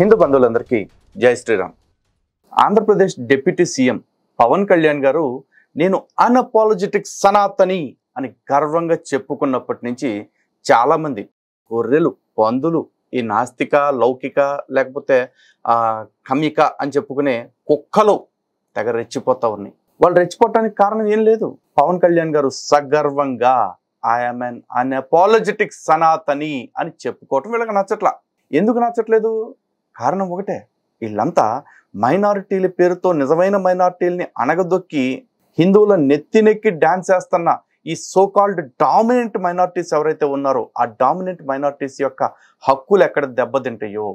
హిందూ బంధువులందరికీ జై Sriram. Andhra Pradesh deputy CM Pawan Kalyan గారు నేను అన్అపాలజెటిక్ సనాతని అని గర్వంగా చెప్పుకున్నప్పటి నుంచి చాలామంది గొర్రెలు, పందులు, ఈ నాస్తిక, లౌకిక లేకపోతే కమిక అని చెప్పుకునే కుక్కలు తెగ రెచ్చిపోతా ఉన్నాయి. వాళ్ళు రెచ్చిపోవటానికి కారణం ఏం లేదు. పవన్ కళ్యాణ్ గారు సగర్వంగా ఐఎమ్ అన్ అన్అపాలజెటిక్ సనాతని అని చెప్పుకోవటం వీళ్ళకి నచ్చట్లా. ఎందుకు నచ్చట్లేదు? కారణం ఒకటే, వీళ్ళంతా మైనారిటీల పేరుతో నిజమైన మైనారిటీలని అణగదొక్కి హిందువుల నెత్తినెక్కి డ్యాన్స్ చేస్తున్న ఈ సోకాల్డ్ డామినెంట్ మైనారిటీస్ ఎవరైతే ఉన్నారో ఆ డామినెంట్ మైనారిటీస్ యొక్క హక్కులు ఎక్కడ దెబ్బతింటాయో,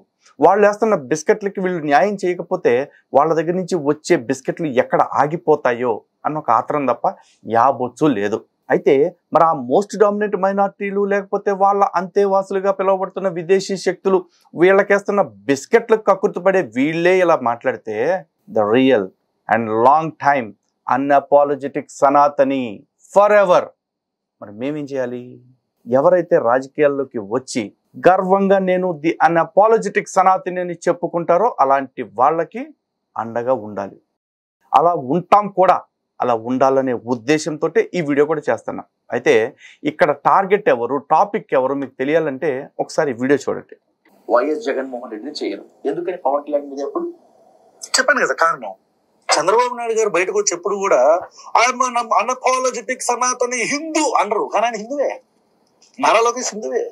వాళ్ళు వేస్తున్న బిస్కెట్లకి వీళ్ళు న్యాయం చేయకపోతే వాళ్ళ దగ్గర నుంచి వచ్చే బిస్కెట్లు ఎక్కడ ఆగిపోతాయో అన్న ఒక ఆత్రం తప్ప యాబొచ్చు లేదు. అయితే మరి ఆ మోస్ట్ డామినెంట్ మైనారిటీలు లేకపోతే వాళ్ళ అంతేవాసులుగా పిలువబడుతున్న విదేశీ శక్తులు వీళ్ళకేస్తున్న బిస్కెట్లకు కక్కుర్తిపడే వీళ్ళే ఇలా మాట్లాడితే the real and long time unapologetic Sanatani for ever. మరి మేమేం చేయాలి? ఎవరైతే రాజకీయాల్లోకి వచ్చి గర్వంగా నేను ది అన్అపాలజెటిక్ సనాతని అని చెప్పుకుంటారో అలాంటి వాళ్ళకి అండగా ఉండాలి. అలా ఉంటాం కూడా, అలా ఉండాలనే ఉద్దేశంతో ఈ వీడియో కూడా చేస్తున్నా. అయితే ఇక్కడ టార్గెట్ ఎవరు, టాపిక్ ఎవరు మీకు తెలియాలంటే ఒకసారి వీడియో చూడండి. వైఎస్ జగన్మోహన్ రెడ్డిని చేయరు, ఎందుకని పవన్ కళ్యాణ్ మీద ఎప్పుడు చెప్పాను కదా కారణం. చంద్రబాబు నాయుడు గారు బయటకు వచ్చి ఎప్పుడు కూడా అన్అపాలజెటిక్ సనాతని హిందూ అనరు, కానీ ఆయన హిందువే. నారా లోకేష్ హిందువే.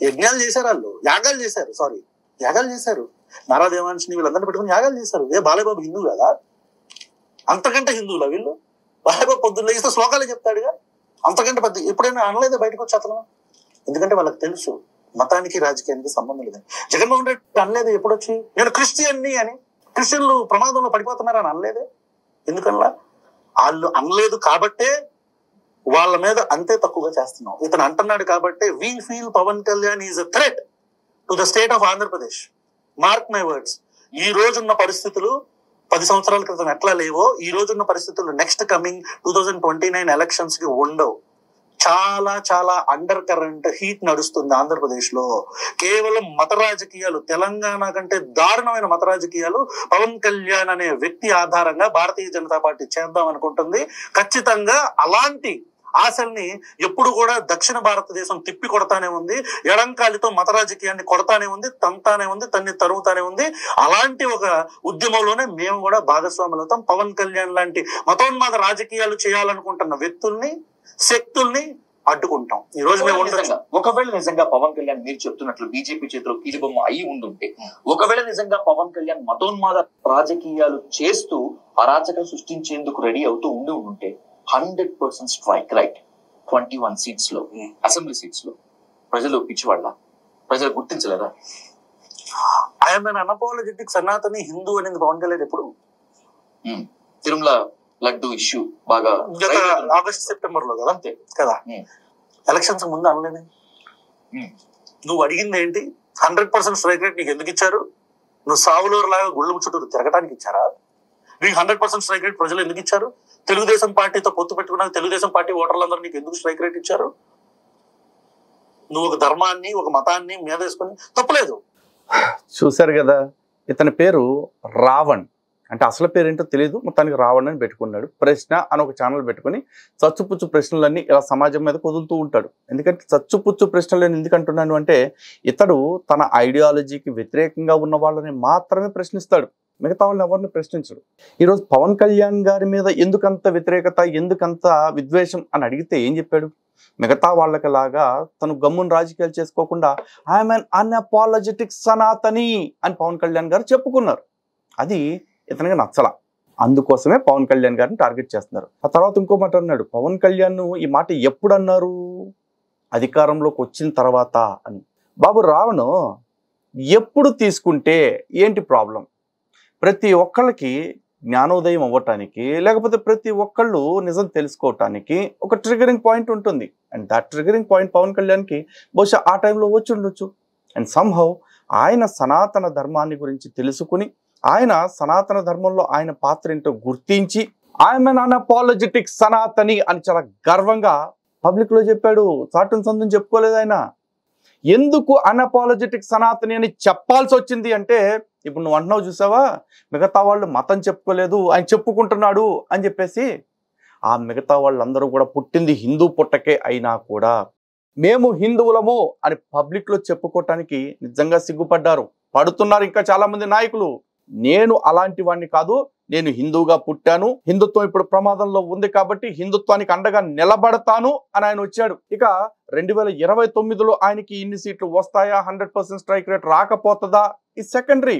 యజ్ఞాలు చేశారు, వాళ్ళు యాగాలు చేశారు, యాగాలు చేశారు. నారా దేవాంశిని వీళ్ళందరినీ పెట్టుకుని యాగాలు చేశారు. బాలయ్యబాబు హిందూ కదా? అంతకంటే హిందువులా వీళ్ళు? బాలయ్యబాబు పొద్దున్న లేస్తే శ్లోకాలే చెప్తాడుగా, అంతకంటే పెద్ద ఎప్పుడైనా అనలేదా బయటకు వచ్చి అతను? ఎందుకంటే వాళ్ళకి తెలుసు మతానికి రాజకీయానికి సంబంధం లేదని. జగన్మోహన్ రెడ్డి అనలేదు ఎప్పుడొచ్చి నేను క్రిస్టియన్ని అని. క్రిస్టియన్లు ప్రమాదంలో పడిపోతున్నారని అనలేదే. ఎందుకన్నా? వాళ్ళు అనలేదు కాబట్టే వాళ్ళ మీద అంతే తక్కువగా చేస్తున్నాం. ఇతను అంటున్నాడు కాబట్టి we feel Pawan Kalyan is a threat to the state of Andhra Pradesh. Mark my words. ఈ రోజున్న పరిస్థితులు 10 సంవత్సరాల క్రితం ఎట్లా లేవో ఈ రోజున్న పరిస్థితులు నెక్స్ట్ కమింగ్ 2029 ఎలక్షన్స్ కి ఉండవు. చాలా చాలా అండర్ కరెంట్ హీట్ నడుస్తుంది ఆంధ్రప్రదేశ్ లో. కేవలం మత రాజకీయాలు, తెలంగాణ కంటే దారుణమైన మత రాజకీయాలు పవన్ కళ్యాణ్ అనే వ్యక్తి ఆధారంగా భారతీయ జనతా పార్టీ చేద్దాం అనుకుంటుంది. ఖచ్చితంగా అలాంటి ఆశల్ని ఎప్పుడు కూడా దక్షిణ భారతదేశం తిప్పి కొడతానే ఉంది. ఎడంకాలితో మత రాజకీయాన్ని కొడతానే ఉంది, తంతానే ఉంది, తన్ని తరుగుతానే ఉంది. అలాంటి ఒక ఉద్యమంలోనే మేము కూడా భాగస్వాములవుతాం. పవన్ కళ్యాణ్ లాంటి మతోన్మాద రాజకీయాలు చేయాలనుకుంటున్న వ్యక్తుల్ని, శక్తుల్ని అడ్డుకుంటాం. ఈ రోజు మేము ఒకవేళ నిజంగా పవన్ కళ్యాణ్ మీరు చెప్తున్నట్లు బీజేపీ చేతిలో కీలుబొమ్మ అయి ఉండుంటే, ఒకవేళ నిజంగా పవన్ కళ్యాణ్ మతోన్మాద రాజకీయాలు చేస్తూ అరాచకం సృష్టించేందుకు రెడీ అవుతూ ఉంటే 100% స్ట్రైక్ రైట్ 21 సీట్స్ లో, అసెంబ్లీ సీట్స్ లో ప్రజలు పిచ్చివాళ్ళ, ప్రజలు గుర్తించలేదా? I'm un unapologetic Sanatani Hindu అనేది పవన్ కళ్యాణ్ ఎప్పుడు తిరుమల లడ్డు ఇష్యూ బాగా ఆగస్ట్ సెప్టెంబర్ లో కదా, అంతే కదా. ఎలక్షన్స్ ముందు అనలేదు. నువ్వు అడిగింది ఏంటి? 100% స్ట్రైక్ రేట్ నీకు ఎందుకు ఇచ్చారు? నువ్వు సావులూరు లాగా గుళ్ళు చుట్టూ తిరగటానికి ఇచ్చారా? నీకు 100% స్ట్రైక్ రేట్ ప్రజలు ఎందుకు ఇచ్చారు? తెలుగుదేశం పార్టీతో పొత్తు పెట్టుకున్నాక తెలుగుదేశం పార్టీ ఓటర్లందరూ నీకు ఎందుకు స్ట్రైక్ రేట్ ఇచ్చారు? నువ్వు ఒక ధర్మాన్ని, ఒక మతాన్ని మీద వేసుకొని తప్పలేదు. చూశారు కదా, ఇతని పేరు రావణ్. అంటే అసలు పేరేంటో తెలియదు, మొత్తానికి రావణ్ అని పెట్టుకున్నాడు. ప్రశ్న అని ఒక ఛానల్ పెట్టుకుని చచ్చుపుచ్చు ప్రశ్నలన్నీ ఇలా సమాజం మీద కుదులుతూ ఉంటాడు. ఎందుకంటే చచ్చుపుచ్చు ప్రశ్నలు ఎందుకు అంటున్నాను అంటే, ఇతడు తన ఐడియాలజీకి వ్యతిరేకంగా ఉన్న వాళ్ళని మాత్రమే ప్రశ్నిస్తాడు, మిగతా వాళ్ళని ఎవరిని ప్రశ్నించడు. ఈరోజు పవన్ కళ్యాణ్ గారి మీద ఎందుకంత వ్యతిరేకత, ఎందుకంత విద్వేషం అని అడిగితే ఏం చెప్పాడు? మిగతా వాళ్ళకి లాగా తను గమ్మున రాజకీయాలు చేసుకోకుండా ఐఎమ్ అన్ అన్అపాలజెటిక్ సనాతని అని పవన్ కళ్యాణ్ గారు చెప్పుకున్నారు. అది ఇతనికి నచ్చల. అందుకోసమే పవన్ కళ్యాణ్ గారిని టార్గెట్ చేస్తున్నారు. ఆ తర్వాత ఇంకో మాట అన్నాడు, పవన్ కళ్యాణ్ ఈ మాట ఎప్పుడు అన్నారు? అధికారంలోకి వచ్చిన తర్వాత అని. బాబు రావణు, ఎప్పుడు తీసుకుంటే ఏంటి ప్రాబ్లం? ప్రతి ఒక్కళ్ళకి జ్ఞానోదయం అవ్వటానికి, లేకపోతే ప్రతి ఒక్కళ్ళు నిజం తెలుసుకోవటానికి ఒక ట్రిగరింగ్ పాయింట్ ఉంటుంది. And that triggering point Pawan కళ్యాణ్కి బహుశా ఆ టైంలో వచ్చి ఉండొచ్చు. అండ్ సమ్హౌ ఆయన సనాతన ధర్మాన్ని గురించి తెలుసుకుని, ఆయన సనాతన ధర్మంలో ఆయన పాత్ర ఏంటో గుర్తించి ఐఎమ్ అన్ అన్అపాలజెటిక్ సనాతని అని చాలా గర్వంగా పబ్లిక్లో చెప్పాడు. చాటును సందుని చెప్పుకోలేదు ఆయన. ఎందుకు అన్అపాలజెటిక్ సనాతని అని చెప్పాల్సి వచ్చింది అంటే, ఇప్పుడు నువ్వు అంటున్నావు చూసావా, మిగతా వాళ్ళు మతం చెప్పుకోలేదు ఆయన చెప్పుకుంటున్నాడు అని చెప్పేసి, ఆ మిగతా వాళ్ళందరూ కూడా పుట్టింది హిందూ పుట్టకే అయినా కూడా మేము హిందువులము అని పబ్లిక్లో చెప్పుకోవటానికి నిజంగా సిగ్గుపడ్డారు, పడుతున్నారు ఇంకా చాలా మంది నాయకులు. నేను అలాంటి వాడిని కాదు, నేను హిందువుగా పుట్టాను, హిందుత్వం ఇప్పుడు ప్రమాదంలో ఉంది కాబట్టి హిందుత్వానికి అండగా నిలబడతాను అని ఆయన వచ్చాడు. ఇక 2029లో ఆయనకి ఇన్ని సీట్లు వస్తాయా, 100% స్ట్రైక్ రేట్ రాకపోతుందా, ఈ సెకండరీ.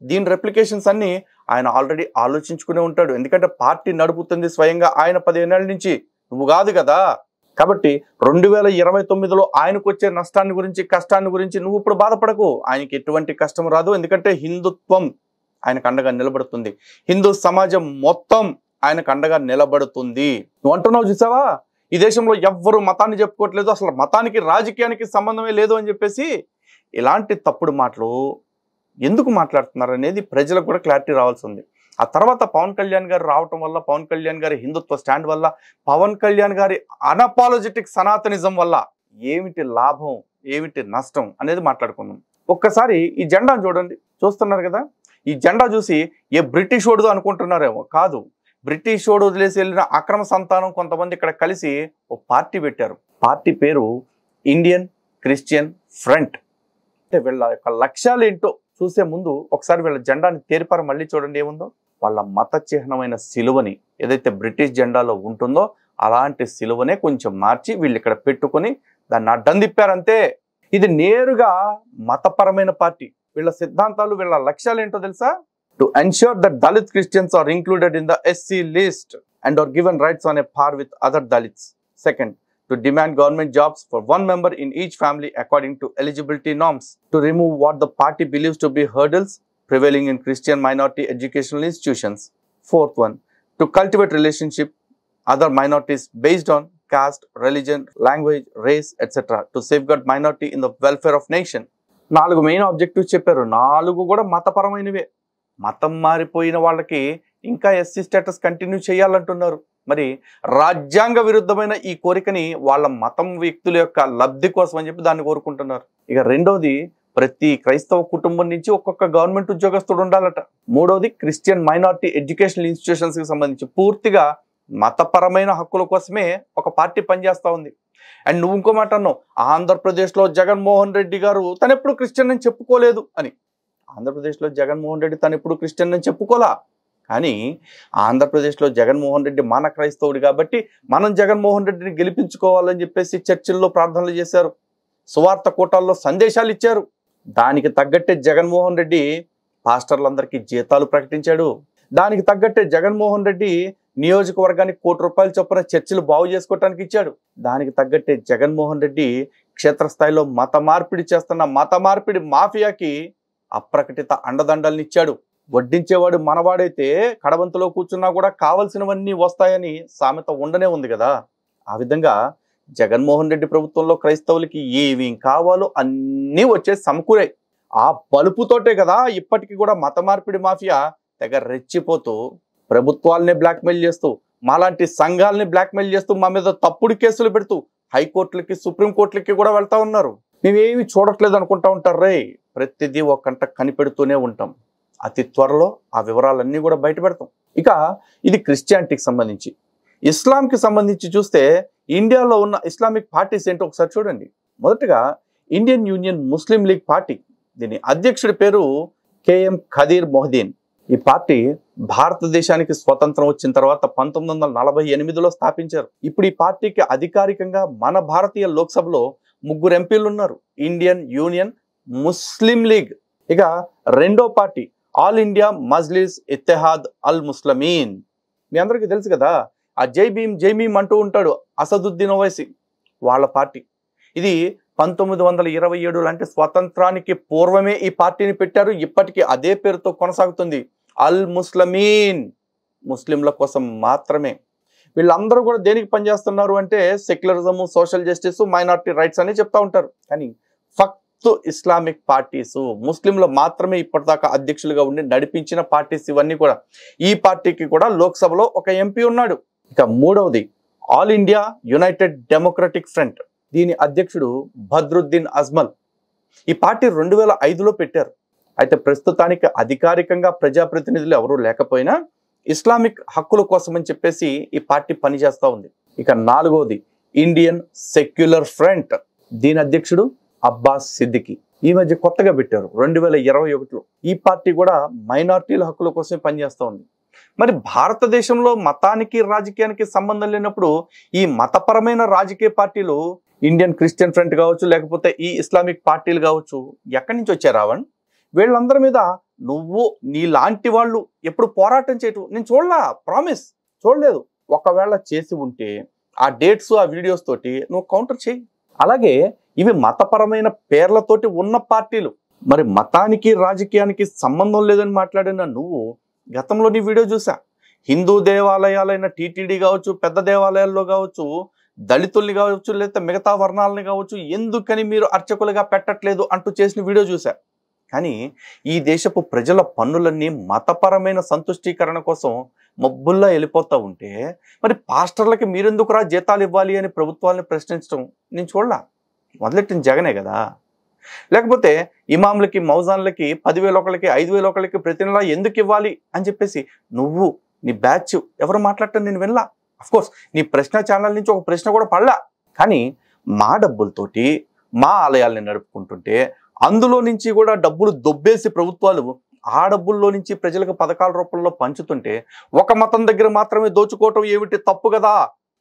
దీని రెప్లికేషన్స్ అన్ని ఆయన ఆల్రెడీ ఆలోచించుకునే ఉంటాడు. ఎందుకంటే పార్టీ నడుపుతుంది స్వయంగా ఆయన 15 ఏళ్ళ నుంచి, నువ్వు కాదు కదా. కాబట్టి 2029లో ఆయనకు వచ్చే నష్టాన్ని గురించి, కష్టాన్ని గురించి నువ్వు ఇప్పుడు బాధపడకు. ఆయనకి ఎటువంటి కష్టం రాదు, ఎందుకంటే హిందుత్వం ఆయనకు అండగా నిలబడుతుంది, హిందూ సమాజం మొత్తం ఆయనకు అండగా నిలబడుతుంది. నువ్వు అంటున్నావు చూసావా, ఈ దేశంలో ఎవ్వరు మతాన్ని చెప్పుకోవట్లేదు, అసలు మతానికి రాజకీయానికి సంబంధమే లేదు అని చెప్పేసి, ఇలాంటి తప్పుడు మాటలు ఎందుకు మాట్లాడుతున్నారు అనేది ప్రజలకు కూడా క్లారిటీ రావాల్సి ఉంది. ఆ తర్వాత పవన్ కళ్యాణ్ గారు రావటం వల్ల, పవన్ కళ్యాణ్ గారి హిందుత్వ స్టాండ్ వల్ల, పవన్ కళ్యాణ్ గారి అన్అపాలజెటిక్ సనాతనిజం వల్ల ఏమిటి లాభం, ఏమిటి నష్టం అనేది మాట్లాడుకుందాం. ఒక్కసారి ఈ జెండాను చూడండి, చూస్తున్నారు కదా. ఈ జెండా చూసి ఏ బ్రిటిష్ ఓడుదో అనుకుంటున్నారేమో, కాదు. బ్రిటిష్ ఓడు వదిలేసి వెళ్ళిన అక్రమ సంతానం కొంతమంది ఇక్కడ కలిసి ఓ పార్టీ పెట్టారు. పార్టీ పేరు ఇండియన్ క్రిస్టియన్ ఫ్రంట్. అంటే వీళ్ళ యొక్క లక్ష్యాలు ఏంటో చూసే ముందు ఒకసారి వీళ్ళ జెండాని తేరిపార మళ్ళీ చూడండి ఏముందో. వాళ్ళ మత చిహ్నమైన సిలువని ఏదైతే బ్రిటిష్ జెండాలో ఉంటుందో అలాంటి సిలువనే కొంచెం మార్చి వీళ్ళు ఇక్కడ పెట్టుకొని దాన్ని అడ్డం తిప్పారంతే. ఇది నేరుగా మతపరమైన పార్టీ. వీళ్ళ సిద్ధాంతాలు, వీళ్ళ లక్ష్యాలు ఏంటో తెలుసా? To ensure that Dalit Christians are included in the SC list and are given rights on a par with other Dalits. Second, to demand government jobs for one member in each family according to eligibility norms. To remove what the party believes to be hurdles prevailing in Christian minority educational institutions. Fourth one, to cultivate relationship other minorities based on caste, religion, language, race, etc. to safeguard minority in the welfare of nation. 4 main objectives చెప్పారు. 4 కూడా మతపరమైనవే. మతం మారిపోయిన వాళ్ళకి ఇంకా SC status continue చేయాలంటున్నారు. మరి రాజ్యాంగ విరుద్ధమైన ఈ కోరికని వాళ్ళ మతం వ్యక్తుల యొక్క లబ్ధి కోసం అని చెప్పి దాన్ని కోరుకుంటున్నారు. ఇక రెండోది, ప్రతి క్రైస్తవ కుటుంబం నుంచి ఒక్కొక్క గవర్నమెంట్ ఉద్యోగస్తుడు ఉండాలట. మూడోది, క్రిస్టియన్ మైనారిటీ ఎడ్యుకేషనల్ ఇన్స్టిట్యూషన్స్ కి సంబంధించి పూర్తిగా మతపరమైన హక్కుల కోసమే ఒక పార్టీ పనిచేస్తూ ఉంది. అండ్ నువ్వు ఇంకో మాట అన్నావు, ఆంధ్రప్రదేశ్లో జగన్మోహన్ రెడ్డి గారు తను ఎప్పుడు క్రిస్టియన్ అని చెప్పుకోలేదు అని. ఆంధ్రప్రదేశ్లో జగన్మోహన్ రెడ్డి తను ఎప్పుడు క్రిస్టియన్ అని చెప్పుకోలా. కానీ ఆంధ్రప్రదేశ్లో జగన్మోహన్ రెడ్డి మన క్రైస్తవుడు కాబట్టి మనం జగన్మోహన్ రెడ్డిని గెలిపించుకోవాలని చెప్పేసి చర్చిల్లో ప్రార్థనలు చేశారు, సువార్త కూటాల్లో సందేశాలు ఇచ్చారు. దానికి తగ్గట్టే జగన్మోహన్ రెడ్డి పాస్టర్లందరికీ జీతాలు ప్రకటించాడు. దానికి తగ్గట్టే జగన్మోహన్ రెడ్డి నియోజకవర్గానికి ₹1 కోటి చొప్పున చర్చిలు బాగు చేసుకోవటానికి ఇచ్చాడు. దానికి తగ్గట్టే జగన్మోహన్ రెడ్డి క్షేత్రస్థాయిలో మత మార్పిడి చేస్తున్న మత మార్పిడి మాఫియాకి అప్రకటిత అండదండల్ని ఇచ్చాడు. వడ్డించేవాడు మనవాడైతే కడబంతలో కూర్చున్నా కూడా కావలసినవన్నీ వస్తాయని సామెత ఉండనే ఉంది కదా. ఆ విధంగా జగన్మోహన్ రెడ్డి ప్రభుత్వంలో క్రైస్తవులకి ఏమేం కావాలో అన్నీ వచ్చేసి సమకూరాయి. ఆ బలుపుతోటే కదా ఇప్పటికీ కూడా మత మార్పిడి మాఫియా తెగ రెచ్చిపోతూ ప్రభుత్వాలనే బ్లాక్మెయిల్ చేస్తూ, మాలాంటి సంఘాలని బ్లాక్మెయిల్ చేస్తూ, మా మీద తప్పుడు కేసులు పెడుతూ హైకోర్టులకి, సుప్రీంకోర్టులకి కూడా వెళ్తా ఉన్నారు. మేమేమి చూడట్లేదు అనుకుంటా ఉంటారు రే. ప్రతిదీ ఒక కంట కనిపెడుతూనే ఉంటాం. అతి త్వరలో ఆ వివరాలన్నీ కూడా బయట పెడతాం. ఇక ఇది క్రిస్టియానిటీకి సంబంధించి. ఇస్లాంకి సంబంధించి చూస్తే ఇండియాలో ఉన్న ఇస్లామిక్ పార్టీస్ ఏంటో ఒకసారి చూడండి. మొదటగా ఇండియన్ యూనియన్ ముస్లిం లీగ్ పార్టీ, దీని అధ్యక్షుడి పేరు KM ఖదీర్ మొహదీన్. ఈ పార్టీ భారతదేశానికి స్వతంత్రం వచ్చిన తర్వాత 1948లో స్థాపించారు. ఇప్పుడు ఈ పార్టీకి అధికారికంగా మన భారతీయ లోక్సభలో 3 ఎంపీలు ఉన్నారు. ఇండియన్ యూనియన్ ముస్లిం లీగ్. ఇక రెండో పార్టీ ఆల్ ఇండియా మజ్లిస్ ఇత్తెహాద్ అల్ ముస్లిమీన్. మీ అందరికీ తెలుసు కదా, ఆ జై భీమ్ అంటూ ఉంటాడు అసదుద్దీన్ ఓవైసీ, వాళ్ళ పార్టీ. ఇది 1927 లాంటి స్వాతంత్రానికి పూర్వమే ఈ పార్టీని పెట్టారు. ఇప్పటికీ అదే పేరుతో కొనసాగుతుంది, అల్ ముస్లిమీన్, ముస్లింల కోసం మాత్రమే. వీళ్ళందరూ కూడా దేనికి పనిచేస్తున్నారు అంటే secularism, social justice, minority rights అని చెప్తా ఉంటారు. కానీ ఫక్తు ఇస్లామిక్ పార్టీస్, ముస్లింలు మాత్రమే ఇప్పటిదాకా అధ్యక్షులుగా ఉండి నడిపించిన పార్టీస్ ఇవన్నీ కూడా. ఈ పార్టీకి కూడా లోక్సభలో ఒక ఎంపీ ఉన్నాడు. ఇక మూడవది all India United democratic front. దీని అధ్యక్షుడు బద్రుద్దీన్ అజ్మల్. ఈ పార్టీ 2005లో పెట్టారు. అయితే ప్రస్తుతానికి అధికారికంగా ప్రజాప్రతినిధులు ఎవరూ లేకపోయినా ఇస్లామిక్ హక్కుల కోసం అని చెప్పేసి ఈ పార్టీ పనిచేస్తూ ఉంది. ఇక 4వది ఇండియన్ సెక్యులర్ ఫ్రంట్. దీని అధ్యక్షుడు అబ్బాస్ సిద్దికి. ఈ మధ్య కొత్తగా పెట్టారు 2021లో. ఈ పార్టీ కూడా మైనారిటీల హక్కుల కోసమే పనిచేస్తూ ఉంది. మరి భారతదేశంలో మతానికి రాజకీయానికి సంబంధం లేనప్పుడు ఈ మతపరమైన రాజకీయ పార్టీలు ఇండియన్ క్రిస్టియన్ ఫ్రంట్ కావచ్చు, లేకపోతే ఈ ఇస్లామిక్ పార్టీలు కావచ్చు, ఎక్కడి నుంచి వచ్చారు రావణ్? వీళ్ళందరి మీద నువ్వు నీలాంటి వాళ్ళు ఎప్పుడు పోరాటం చేయటం నేను ప్రామిస్ చూడలేదు. ఒకవేళ చేసి ఉంటే ఆ డేట్స్ ఆ వీడియోస్ తోటి నువ్వు కౌంటర్ చేయి. అలాగే ఇవి మతపరమైన పేర్లతోటి ఉన్న పార్టీలు. మరి మతానికి రాజకీయానికి సంబంధం లేదని మాట్లాడిన నువ్వు గతంలో నీ వీడియో చూసా. హిందూ దేవాలయాలైన టీటీడీ కావచ్చు, పెద్ద దేవాలయాల్లో కావచ్చు, దళితుల్ని కావచ్చు, లేదా మిగతా వర్ణాలని కావచ్చు, ఎందుకని మీరు అర్చకులుగా పెట్టట్లేదు అంటూ చేసిన వీడియో చూసా. కానీ ఈ దేశపు ప్రజల పన్నులన్నీ మతపరమైన సంతుష్టీకరణ కోసం మబ్బుల్లా వెళ్ళిపోతూ ఉంటే మరి పాస్టర్లకి మీరెందుకురా జీతాలు ఇవ్వాలి అని ప్రభుత్వాన్ని ప్రశ్నించడం నేను చూడలా. మొదలెట్టిన జగనే కదా. లేకపోతే ఇమాంలకి, మౌజాన్లకి 10,000 ఒకళ్ళకి, 5,000 ఒకళ్ళకి ప్రతి నెల ఎందుకు ఇవ్వాలి అని చెప్పేసి నువ్వు నీ బ్యాచ్ ఎవరు మాట్లాడటం నేను వినలా. అఫ్కోర్స్ నీ ప్రశ్న ఛానల్ నుంచి ఒక ప్రశ్న కూడా పడలా. కానీ మా డబ్బులతోటి మా ఆలయాల్ని నడుపుకుంటుంటే అందులో నుంచి కూడా డబ్బులు దొబ్బేసి ప్రభుత్వాలు ఆ డబ్బుల్లో నుంచి ప్రజలకు పథకాల రూపంలో పంచుతుంటే ఒక మతం దగ్గర మాత్రమే దోచుకోవటం ఏమిటి తప్పు కదా?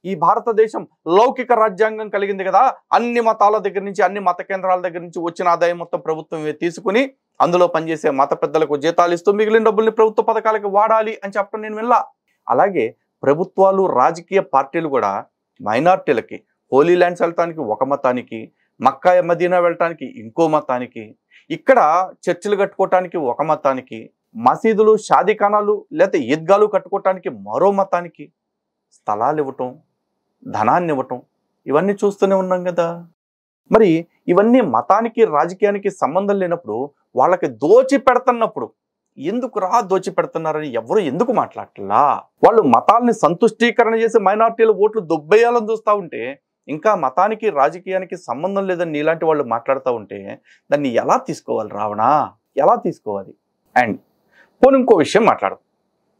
ఈ భారతదేశం లౌకిక రాజ్యాంగం కలిగింది కదా. అన్ని మతాల దగ్గర నుంచి, అన్ని మత కేంద్రాల దగ్గర నుంచి వచ్చిన ఆదాయం మొత్తం ప్రభుత్వం తీసుకుని అందులో పనిచేసే మత పెద్దలకు జీతాలు ఇస్తూ మిగిలిన డబ్బుల్ని ప్రభుత్వ పథకాలకు వాడాలి అని చెప్పడం నేను వినలా. అలాగే ప్రభుత్వాలు, రాజకీయ పార్టీలు కూడా మైనార్టీలకి హోలీ ల్యాండ్స్ వెళ్ళటానికి ఒక మతానికి, మక్కా మదీనా వెళ్ళటానికి ఇంకో మతానికి, ఇక్కడ చర్చిలు కట్టుకోవటానికి ఒక మతానికి, మసీదులు, షాదీఖానాలు లేదా ఈద్గాలు కట్టుకోవటానికి మరో మతానికి స్థలాలు ఇవ్వటం, ధనాన్ని ఇవ్వటం, ఇవన్నీ చూస్తూనే ఉన్నాం కదా. మరి ఇవన్నీ మతానికి రాజకీయానికి సంబంధం లేనప్పుడు వాళ్ళకి దోచి పెడుతున్నప్పుడు ఎందుకు దోచి పెడుతున్నారని ఎవరు ఎందుకు మాట్లాడట్లా? వాళ్ళు మతాల్ని సంతుష్టీకరణ చేసి మైనార్టీల ఓట్లు దొబ్బేయాలని చూస్తూ ఉంటే, ఇంకా మతానికి రాజకీయానికి సంబంధం లేదని నీలాంటి వాళ్ళు మాట్లాడుతూ ఉంటే దాన్ని ఎలా తీసుకోవాలి రావణా? ఎలా తీసుకోవాలి? అండ్ పోనీ ఇంకో విషయం మాట్లాడదు.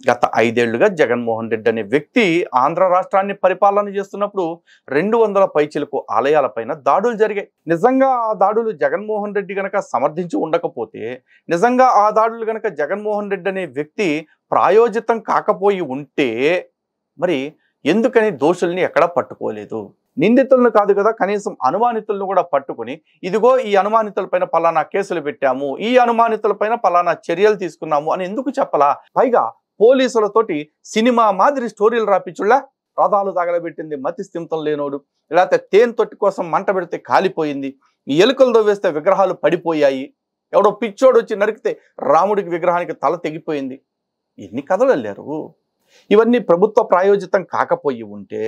గత 5 ఏళ్లుగా జగన్మోహన్ రెడ్డి అనే వ్యక్తి ఆంధ్ర రాష్ట్రాన్ని పరిపాలన చేస్తున్నప్పుడు 200 పైచిలకు ఆలయాలపైన దాడులు జరిగాయి. నిజంగా ఆ దాడులు జగన్మోహన్ రెడ్డి గనక సమర్థించి ఉండకపోతే, నిజంగా ఆ దాడులు గనక జగన్మోహన్ రెడ్డి అనే వ్యక్తి ప్రాయోజితం కాకపోయి ఉంటే మరి ఎందుకని దోషుల్ని ఎక్కడా పట్టుకోలేదు? నిందితులను కాదు కదా, కనీసం అనుమానితులను కూడా పట్టుకుని ఇదిగో ఈ అనుమానితులపైన పలానా కేసులు పెట్టాము, ఈ అనుమానితులపైన పలానా చర్యలు తీసుకున్నాము అని ఎందుకు చెప్పలా? పైగా పోలీసులతోటి సినిమా మాదిరి స్టోరీలు రాపించుళ్ళా. రథాలు తగలబెట్టింది మతి స్థిమితం లేనోడు, లేకపోతే తేనె తొట్టి కోసం మంట పెడితే కాలిపోయింది, ఎలుకలతో వేస్తే విగ్రహాలు పడిపోయాయి, ఎవడో పిచ్చోడు వచ్చి నరికితే రాముడికి విగ్రహానికి తల తెగిపోయింది. ఎన్ని కథలు వెళ్ళారు? ఇవన్నీ ప్రభుత్వ ప్రాయోజితం కాకపోయి ఉంటే,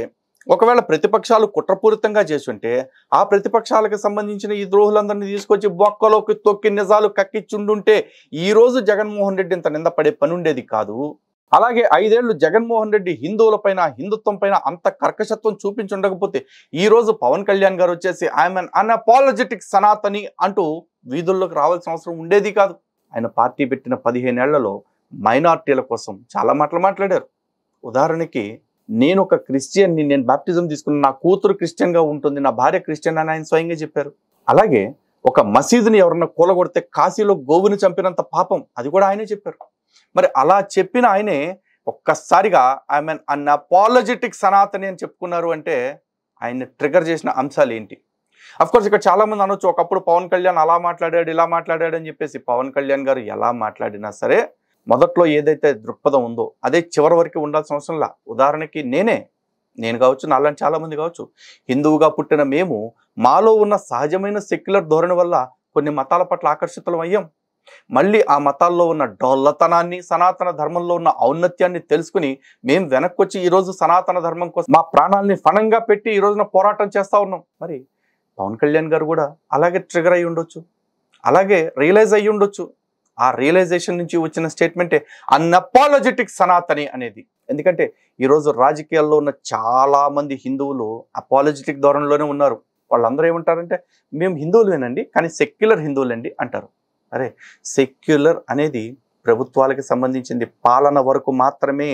ఒకవేళ ప్రతిపక్షాలు కుట్రపూరితంగా చేసుంటే ఆ ప్రతిపక్షాలకు సంబంధించిన ఈ ద్రోహులందరినీ తీసుకొచ్చి బొక్కలోకి తొక్కి నిజాలు కక్కిచ్చుండుంటే ఈ రోజు జగన్మోహన్ రెడ్డి ఇంత నిందపడే పని ఉండేది కాదు. అలాగే 5 ఏళ్లు జగన్మోహన్ రెడ్డి హిందువులపైన, హిందుత్వం పైన అంత కర్కశత్వం చూపించుండకపోతే ఈ రోజు పవన్ కళ్యాణ్ గారు వచ్చేసి ఐఎమ్ అన్అపాలజెటిక్ సనాతని అంటూ వీధుల్లోకి రావాల్సిన అవసరం ఉండేది కాదు. ఆయన పార్టీ పెట్టిన 15 ఏళ్లలో మైనార్టీల కోసం చాలా మాటలు మాట్లాడారు. ఉదాహరణకి, నేను ఒక క్రిస్టియన్ని, నేను బాప్టిజం తీసుకున్న, నా కూతురు క్రిస్టియన్గా ఉంటుంది, నా భార్య క్రిస్టియన్ అని ఆయన స్వయంగా చెప్పారు. అలాగే ఒక మసీదుని ఎవరన్నా కూలగొడితే కాశీలో గోవుని చంపినంత పాపం, అది కూడా ఆయనే చెప్పారు. మరి అలా చెప్పిన ఆయనే ఒక్కసారిగా ఐఎమ్ అన్అపాలజెటిక్ సనాతని అని చెప్పుకున్నారు అంటే ఆయన్ని ట్రిగర్ చేసిన అంశాలు ఏంటి? అఫ్కోర్స్ ఇక్కడ చాలా మంది అనొచ్చు, ఒకప్పుడు పవన్ కళ్యాణ్ అలా మాట్లాడాడు, ఇలా మాట్లాడాడు అని చెప్పేసి. పవన్ కళ్యాణ్ గారు ఎలా మాట్లాడినా సరే మొదట్లో ఏదైతే దృక్పథం ఉందో అదే చివరి వరకు ఉండాల్సిన అవసరంలా. ఉదాహరణకి నేను కావచ్చు, నాలాంటి చాలా మంది కావచ్చు, హిందువుగా పుట్టిన మేము మాలో ఉన్న సహజమైన సెక్యులర్ ధోరణి వల్ల కొన్ని మతాల పట్ల ఆకర్షితులం అయ్యాం. మళ్ళీ ఆ మతాల్లో ఉన్న డొల్లతనాన్ని, సనాతన ధర్మంలో ఉన్న ఔన్నత్యాన్ని తెలుసుకుని మేము వెనక్కొచ్చి ఈరోజు సనాతన ధర్మం కోసం మా ప్రాణాలని ఫణంగా పెట్టి ఈ రోజున పోరాటం చేస్తూ ఉన్నాం. మరి పవన్ కళ్యాణ్ గారు కూడా అలాగే ట్రిగర్ అయ్యి ఉండొచ్చు, అలాగే రియలైజ్ అయ్యి ఉండొచ్చు. ఆ రియలైజేషన్ నుంచి వచ్చిన స్టేట్మెంటే అన్అపాలజెటిక్ సనాతని అనేది. ఎందుకంటే ఈరోజు రాజకీయాల్లో ఉన్న చాలా మంది హిందువులు అపాలజెటిక్ ధోరణిలోనే ఉన్నారు. వాళ్ళందరూ ఏమంటారంటే మేము హిందువులేనండి కానీ సెక్యులర్ హిందువులండి అంటారు. అరే, సెక్యులర్ అనేది ప్రభుత్వాలకు సంబంధించింది, పాలన వరకు మాత్రమే.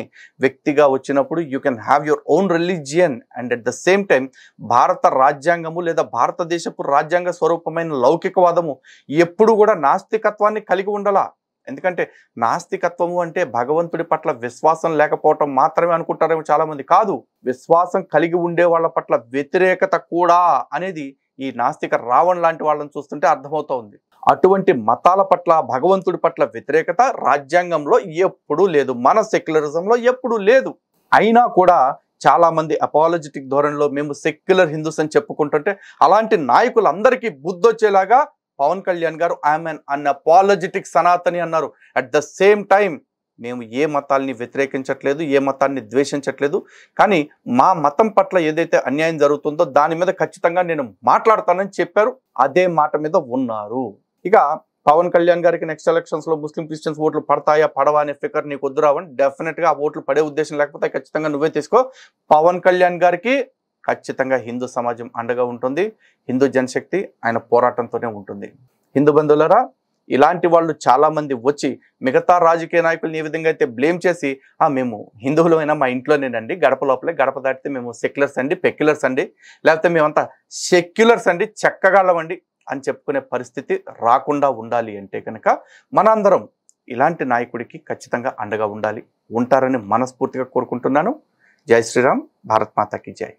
వ్యక్తిగా వచ్చినప్పుడు you can have your own religion and at the same time భారత రాజ్యాంగము లేదా భారతదేశపు రాజ్యాంగ స్వరూపమైన లౌకికవాదము ఎప్పుడు కూడా నాస్తికత్వాన్ని కలిగి ఉండాలా. ఎందుకంటే నాస్తికత్వము అంటే భగవంతుడి పట్ల విశ్వాసం లేకపోవటం మాత్రమే అనుకుంటారేమో చాలామంది. కాదు, విశ్వాసం కలిగి ఉండే వాళ్ళ పట్ల వ్యతిరేకత కూడా అనేది ఈ నాస్తిక రావణ్ లాంటి వాళ్ళని చూస్తుంటే అర్థమవుతోంది. అటువంటి మతాల పట్ల భగవంతుడి పట్ల వ్యతిరేకత రాజ్యాంగంలో ఎప్పుడూ లేదు, మన సెక్యులరిజంలో ఎప్పుడూ లేదు. అయినా కూడా చాలా మంది అపాలజెటిక్ ధోరణిలో మేము సెక్యులర్ హిందూస్ అని చెప్పుకుంటుంటే అలాంటి నాయకులందరికీ బుద్ధొచ్చేలాగా పవన్ కళ్యాణ్ గారు ఐఎమ్ అన్ అన్అపాలజెటిక్ సనాతని అన్నారు. అట్ ద సేమ్ టైం మేము ఏ మతాల్ని వ్యతిరేకించట్లేదు, ఏ మతాన్ని ద్వేషించట్లేదు, కానీ మా మతం పట్ల ఏదైతే అన్యాయం జరుగుతుందో దాని మీద ఖచ్చితంగా నేను మాట్లాడతానని చెప్పారు. అదే మాట మీద ఉన్నారు. ఇక పవన్ కళ్యాణ్ గారికి నెక్స్ట్ ఎలక్షన్స్ లో ముస్లిం క్రిస్టియన్స్ ఓట్లు పడతాయా పడవా అనే ఫికర్ నీకు వద్దురావని, డెఫినెట్ గా ఆ ఓట్లు పడే ఉద్దేశం లేకపోతే ఖచ్చితంగా నువ్వే తీసుకో. పవన్ కళ్యాణ్ గారికి ఖచ్చితంగా హిందూ సమాజం అండగా ఉంటుంది, హిందూ జనశక్తి ఆయన పోరాటంతోనే ఉంటుంది. హిందూ బంధువులరా, ఇలాంటి వాళ్ళు చాలా మంది వచ్చి మిగతా రాజకీయ నాయకుల్ని ఏ విధంగా అయితే బ్లేమ్ చేసి మేము హిందువులు అయినా మా ఇంట్లోనేనండి, గడప లోపలే, గడప దాటితే మేము సెక్యులర్స్ అండి, పెక్యులర్స్ అండి, లేకపోతే మేమంతా సెక్యులర్స్ అండి, చెక్కగాళ్ళమండి అని చెప్పుకునే పరిస్థితి రాకుండా ఉండాలి అంటే కనుక మనందరం ఇలాంటి నాయకుడికి ఖచ్చితంగా అండగా ఉండాలి, ఉంటారని మనస్ఫూర్తిగా కోరుకుంటున్నాను. జై శ్రీరామ్, భారత్ మాతాకి జై.